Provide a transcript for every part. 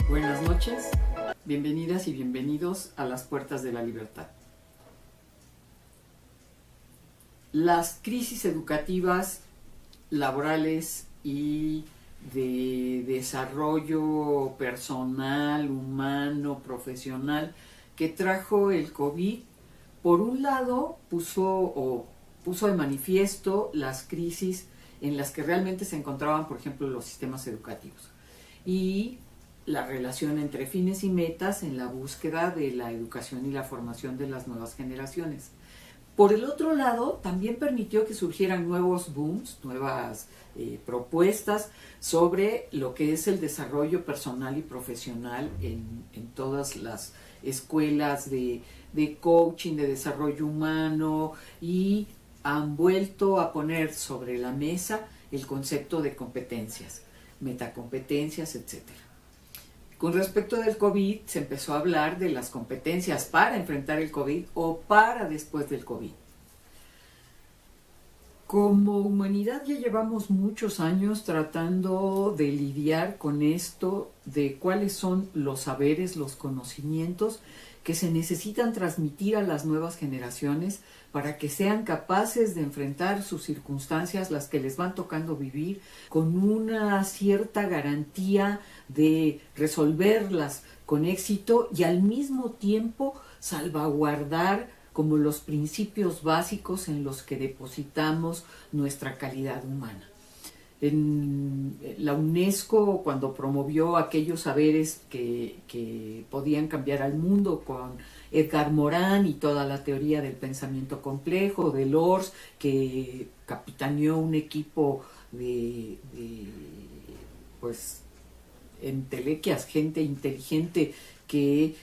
Buenas noches, bienvenidas y bienvenidos a las puertas de la libertad. Las crisis educativas, laborales y de desarrollo personal, humano, profesional que trajo el COVID, por un lado puso de manifiesto las crisis en las que realmente se encontraban, por ejemplo, los sistemas educativos y la relación entre fines y metas en la búsqueda de la educación y la formación de las nuevas generaciones. Por el otro lado, también permitió que surgieran nuevos booms, nuevas propuestas sobre lo que es el desarrollo personal y profesional en todas las escuelas de coaching, de desarrollo humano, y han vuelto a poner sobre la mesa el concepto de competencias, metacompetencias, etcétera. Con respecto del COVID, se empezó a hablar de las competencias para enfrentar el COVID o para después del COVID. Como humanidad ya llevamos muchos años tratando de lidiar con esto de cuáles son los saberes, los conocimientos que se necesitan transmitir a las nuevas generaciones para que sean capaces de enfrentar sus circunstancias, las que les van tocando vivir, con una cierta garantía de resolverlas con éxito y al mismo tiempo salvaguardar como los principios básicos en los que depositamos nuestra calidad humana. En la UNESCO, cuando promovió aquellos saberes que podían cambiar al mundo con Edgar Morin y toda la teoría del pensamiento complejo, de Delors, que capitaneó un equipo de entelequias, gente inteligente que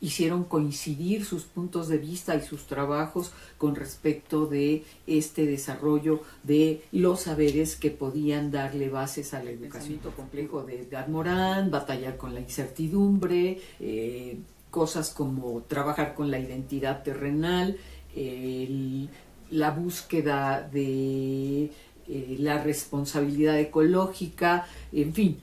hicieron coincidir sus puntos de vista y sus trabajos con respecto de este desarrollo de los saberes que podían darle bases a la educación. El complejo de Edgar Morin, batallar con la incertidumbre, cosas como trabajar con la identidad terrenal, la búsqueda de la responsabilidad ecológica, en fin.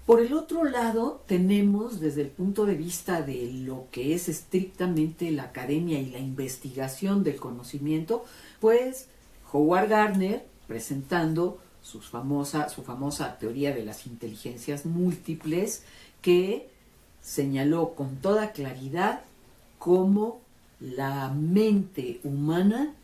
Por el otro lado, tenemos desde el punto de vista de lo que es estrictamente la academia y la investigación del conocimiento, pues Howard Gardner presentando su famosa teoría de las inteligencias múltiples, que señaló con toda claridad cómo la mente humana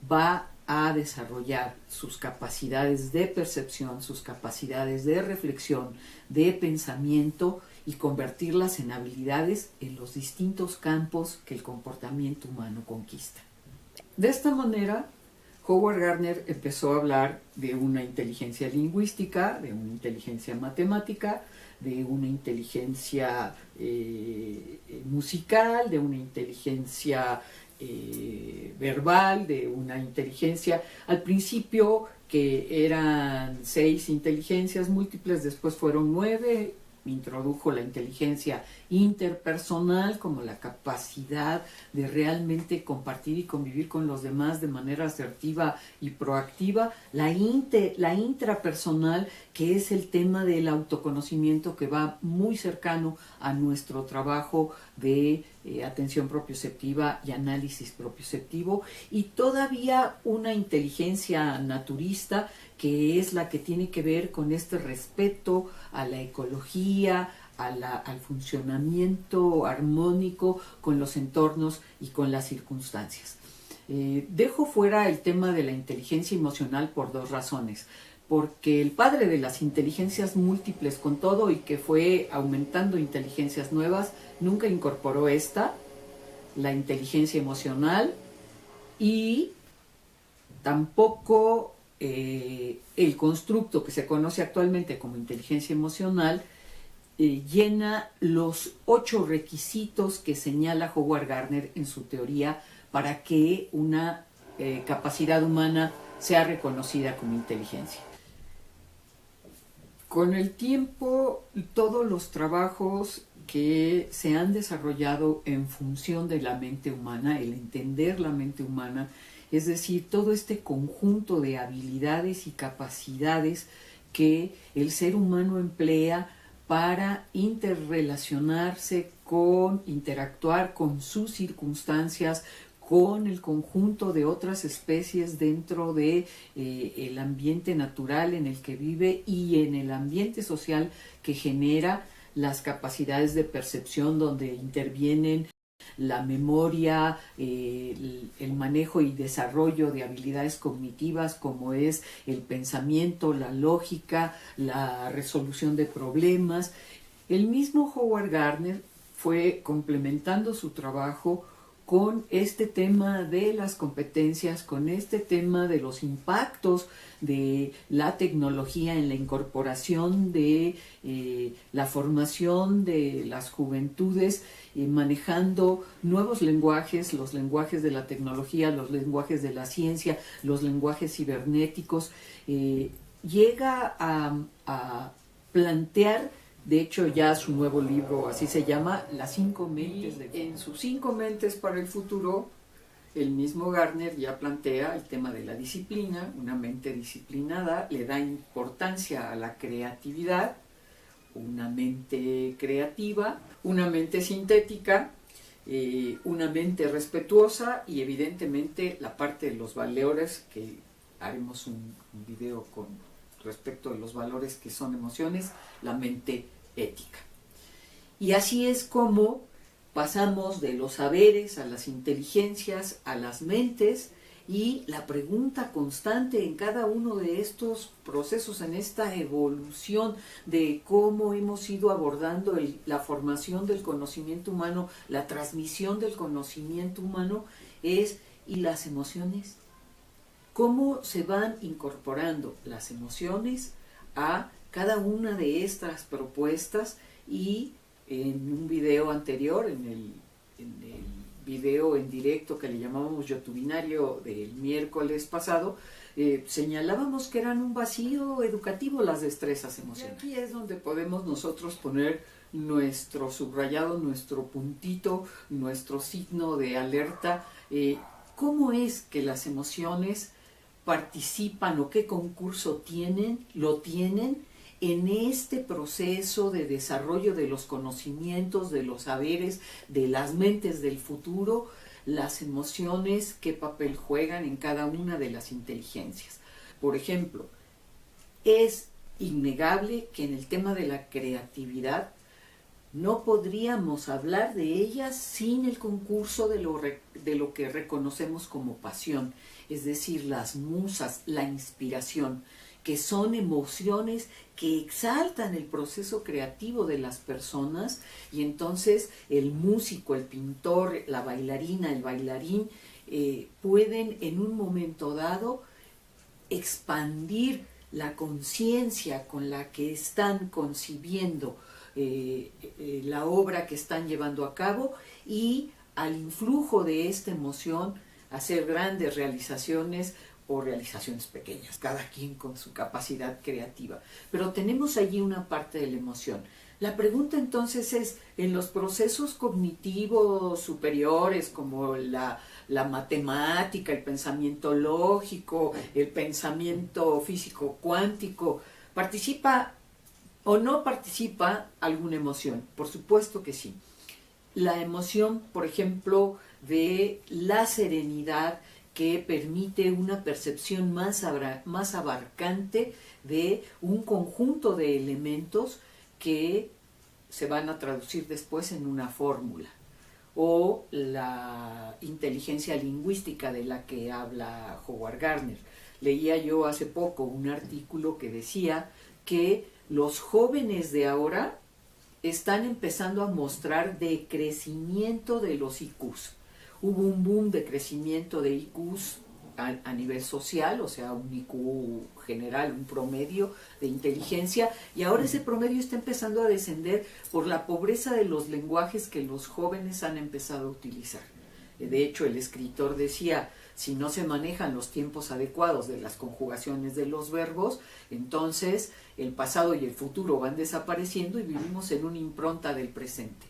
va a desarrollar sus capacidades de percepción, sus capacidades de reflexión, de pensamiento, y convertirlas en habilidades en los distintos campos que el comportamiento humano conquista. De esta manera, Howard Gardner empezó a hablar de una inteligencia lingüística, de una inteligencia matemática, de una inteligencia musical, de una inteligencia verbal, de una inteligencia, al principio que eran 6 inteligencias múltiples, después fueron 9, introdujo la inteligencia interpersonal como la capacidad de realmente compartir y convivir con los demás de manera asertiva y proactiva, la intrapersonal, que es el tema del autoconocimiento que va muy cercano a nuestro trabajo de atención propioceptiva y análisis propioceptivo, y todavía una inteligencia naturista, que es la que tiene que ver con este respeto a la ecología, al funcionamiento armónico con los entornos y con las circunstancias. Dejo fuera el tema de la inteligencia emocional por 2 razones. Porque el padre de las inteligencias múltiples, con todo y que fue aumentando inteligencias nuevas, nunca incorporó la inteligencia emocional, y tampoco el constructo que se conoce actualmente como inteligencia emocional llena los 8 requisitos que señala Howard Gardner en su teoría para que una capacidad humana sea reconocida como inteligencia. Con el tiempo, todos los trabajos que se han desarrollado en función de la mente humana, el entender la mente humana, es decir, todo este conjunto de habilidades y capacidades que el ser humano emplea para interrelacionarse interactuar con sus circunstancias, con el conjunto de otras especies dentro de el ambiente natural en el que vive y en el ambiente social que genera las capacidades de percepción donde intervienen la memoria, el manejo y desarrollo de habilidades cognitivas como es el pensamiento, la lógica, la resolución de problemas. El mismo Howard Gardner fue complementando su trabajo con este tema de las competencias, con este tema de los impactos de la tecnología en la incorporación de la formación de las juventudes, manejando nuevos lenguajes, los lenguajes de la tecnología, los lenguajes de la ciencia, los lenguajes cibernéticos. Llega a plantear, de hecho ya su nuevo libro así se llama, Las 5 mentes. En sus 5 mentes para el futuro, el mismo Gardner ya plantea el tema de la disciplina. Una mente disciplinada le da importancia a la creatividad, una mente creativa, una mente sintética, una mente respetuosa y evidentemente la parte de los valores, que haremos un video con respecto de los valores que son emociones, la mente ética. Y así es como pasamos de los saberes a las inteligencias, a las mentes, y la pregunta constante en cada uno de estos procesos, en esta evolución de cómo hemos ido abordando la formación del conocimiento humano, la transmisión del conocimiento humano, es: ¿y las emociones? ¿Cómo se van incorporando las emociones a cada una de estas propuestas? Y en un video anterior, en el video en directo que le llamábamos Yotubinario del miércoles pasado, señalábamos que eran un vacío educativo las destrezas emocionales. Y aquí es donde podemos nosotros poner nuestro subrayado, nuestro puntito, nuestro signo de alerta. ¿Cómo es que las emociones participan o qué concurso tienen en este proceso de desarrollo de los conocimientos, de los saberes, de las mentes del futuro? Las emociones, ¿qué papel juegan en cada una de las inteligencias? Por ejemplo, es innegable que en el tema de la creatividad no podríamos hablar de ellas sin el concurso de lo que reconocemos como pasión, es decir, las musas, la inspiración, que son emociones que exaltan el proceso creativo de las personas, y entonces el músico, el pintor, la bailarina, el bailarín pueden en un momento dado expandir la conciencia con la que están concibiendo la obra que están llevando a cabo, y al influjo de esta emoción hacer grandes realizaciones o realizaciones pequeñas, cada quien con su capacidad creativa. Pero tenemos allí una parte de la emoción. La pregunta entonces es: en los procesos cognitivos superiores como la matemática, el pensamiento lógico, el pensamiento físico cuántico, ¿participa o no participa alguna emoción? Por supuesto que sí. La emoción, por ejemplo, de la serenidad, que permite una percepción más abarcante de un conjunto de elementos que se van a traducir después en una fórmula. O la inteligencia lingüística de la que habla Howard Gardner. Leía yo hace poco un artículo que decía que los jóvenes de ahora están empezando a mostrar decrecimiento de los IQs. Hubo un boom de crecimiento de IQs a nivel social, o sea, un IQ general, un promedio de inteligencia, y ahora ese promedio está empezando a descender por la pobreza de los lenguajes que los jóvenes han empezado a utilizar. De hecho, el escritor decía: si no se manejan los tiempos adecuados de las conjugaciones de los verbos, entonces el pasado y el futuro van desapareciendo y vivimos en una impronta del presente.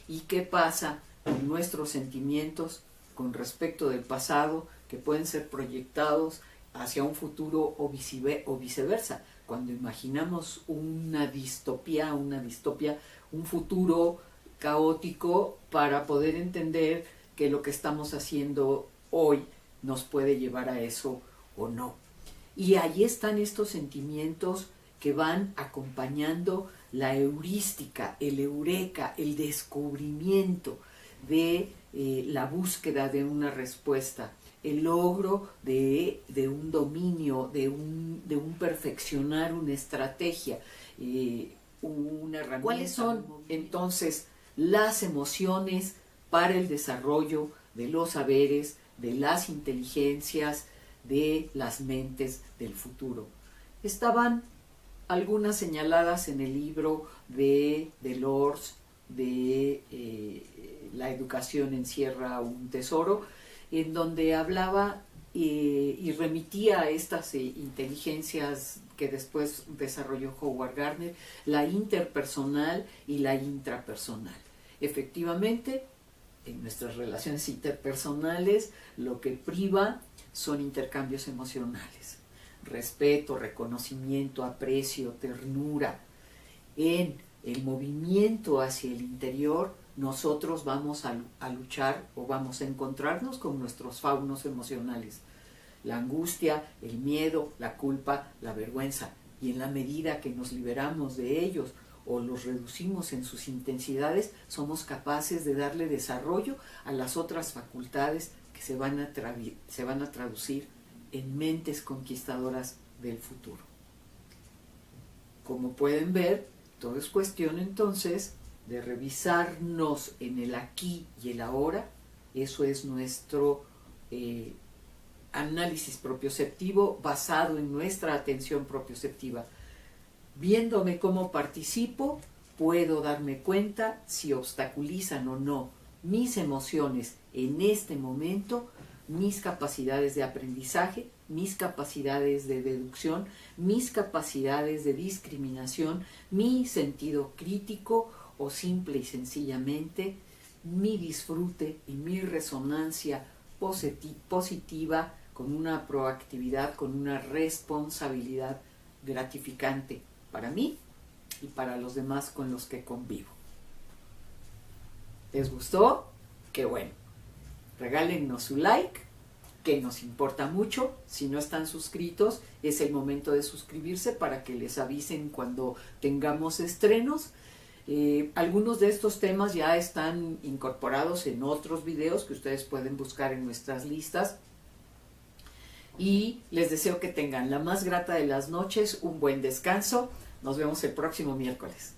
¿Y qué pasa con nuestros sentimientos con respecto del pasado, que pueden ser proyectados hacia un futuro o viceversa. Cuando imaginamos una distopía, un futuro caótico, para poder entender que lo que estamos haciendo hoy nos puede llevar a eso o no. Y ahí están estos sentimientos que van acompañando la heurística, el eureka, el descubrimiento de la búsqueda de una respuesta, el logro de un dominio, de un perfeccionar una estrategia, una herramienta. ¿Cuáles son entonces las emociones para el desarrollo de los saberes, de las inteligencias, de las mentes del futuro? Estaban algunas señaladas en el libro de Delors, de La educación encierra un tesoro, en donde hablaba y remitía a estas inteligencias que después desarrolló Howard Gardner, la interpersonal y la intrapersonal. Efectivamente, en nuestras relaciones interpersonales lo que priva son intercambios emocionales, respeto, reconocimiento, aprecio, ternura. En el movimiento hacia el interior, nosotros vamos a luchar o vamos a encontrarnos con nuestros faunos emocionales, la angustia, el miedo, la culpa, la vergüenza, y en la medida que nos liberamos de ellos o los reducimos en sus intensidades, somos capaces de darle desarrollo a las otras facultades que se van a traducir en mentes conquistadoras del futuro. Como pueden ver, todo es cuestión entonces de revisarnos en el aquí y el ahora. Eso es nuestro análisis propioceptivo basado en nuestra atención propioceptiva. Viéndome cómo participo, puedo darme cuenta si obstaculizan o no mis emociones en este momento, mis capacidades de aprendizaje, mis capacidades de deducción, mis capacidades de discriminación, mi sentido crítico o simple y sencillamente mi disfrute y mi resonancia positiva con una proactividad, con una responsabilidad gratificante para mí y para los demás con los que convivo. ¿Les gustó? ¡Qué bueno! Regálennos su like, que nos importa mucho. Si no están suscritos, es el momento de suscribirse para que les avisen cuando tengamos estrenos. Algunos de estos temas ya están incorporados en otros videos que ustedes pueden buscar en nuestras listas. Y les deseo que tengan la más grata de las noches, un buen descanso. Nos vemos el próximo miércoles.